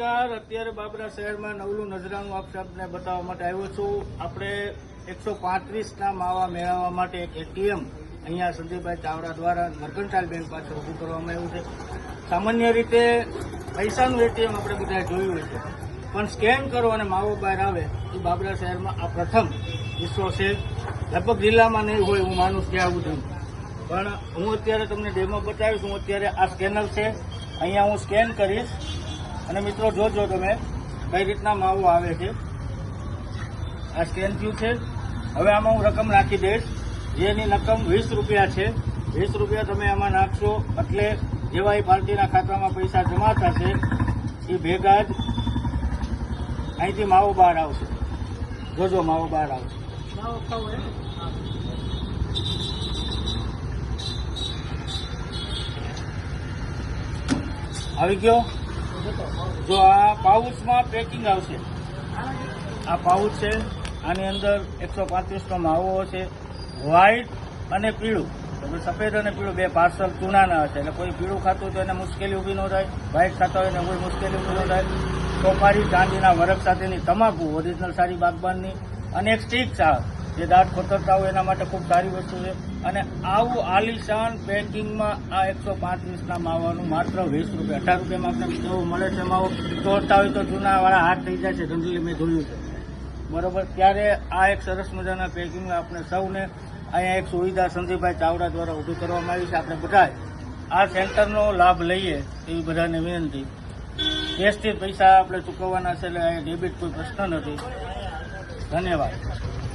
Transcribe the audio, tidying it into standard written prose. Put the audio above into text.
નમસ્કાર. અત્યારે બાબરા શહેરમાં નવલું નજરાનું આપને બતાવવા માટે આવ્યો છું. આપણે 135ના માવા મેળવવા માટે એક એટીએમ અહીંયા સંજયભાઈ ચાવડા દ્વારા મર્કન્ટાઇલ બેંક પાછળ ઊભું કરવામાં આવ્યું છે. સામાન્ય રીતે પૈસાનું એટીએમ આપણે બધા જોયું હોય છે, પણ સ્કેન કરો અને માવો બહાર આવે એ બાબરા શહેરમાં આ પ્રથમ કિસ્સો છે. લગભગ જિલ્લામાં નહીં હોય હું માનું ત્યાં સુધી, પણ હું અત્યારે તમને ડેમો બતાવીશ. હું અત્યારે આ સ્કેનર છે, અહીંયા હું સ્કેન કરીશ અને મિત્રો જોજો તમે કઈ રીતના માવો આવે છે. આ સ્કેન થયું છે. હવે આમાં હું રકમ નાખી દઈશ, જેની રકમ 20 રૂપિયા છે. 20 રૂપિયા તમે આમાં નાખશો એટલે જેવા એ પાર્ટીના ખાતામાં પૈસા જમા થશે એ ભેગા જ અહીંથી માવો બહાર આવશે. જોજો માવો બહાર આવશે. આવી ગયો. જો આ પાઉચમાં પેકિંગ આવશે. આ પાઉચ છે, આની અંદર 135નો માવો છે. વ્હાઈટ અને પીળું, સફેદ અને પીળું બે પાર્સલ ચૂનાના હશે. એટલે કોઈ પીળું ખાતું હોય તો એને મુશ્કેલી ઊભી ન થાય, વ્હાઈટ ખાતા હોય એને કોઈ મુશ્કેલી ઊભી ન થાય. સોપારી ચાંદીના વરખ સાથેની તમાકુ ઓરિજિનલ સારી બાગબાનની, અને એક સ્ટીક ચા જે દાંત ખોતરતા હોય એના માટે ખૂબ સારી વસ્તુ છે. અને આવું આલિશાન પેકિંગમાં આ 135ના માવાનું માત્ર 20 રૂપિયા, 18 રૂપિયામાં આપણે જેવું મળે છે માવો. તોડતા હોય તો જૂનાવાળા હાથ થઈ જાય છે, જનરલી મેં જોયું છે. બરોબર, ત્યારે આ એક સરસ મજાના પેકિંગ આપણે સૌને અહીંયા એક સુવિધા સંજયભાઈ ચાવડા દ્વારા ઊભી કરવામાં આવી છે. આપણે બધા આ સેન્ટરનો લાભ લઈએ એવી બધાને વિનંતી. કેશથી પૈસા આપણે ચૂકવવાના છે, એટલે અહીંયા ડેબિટ કોઈ પ્રશ્ન નથી. ધન્યવાદ.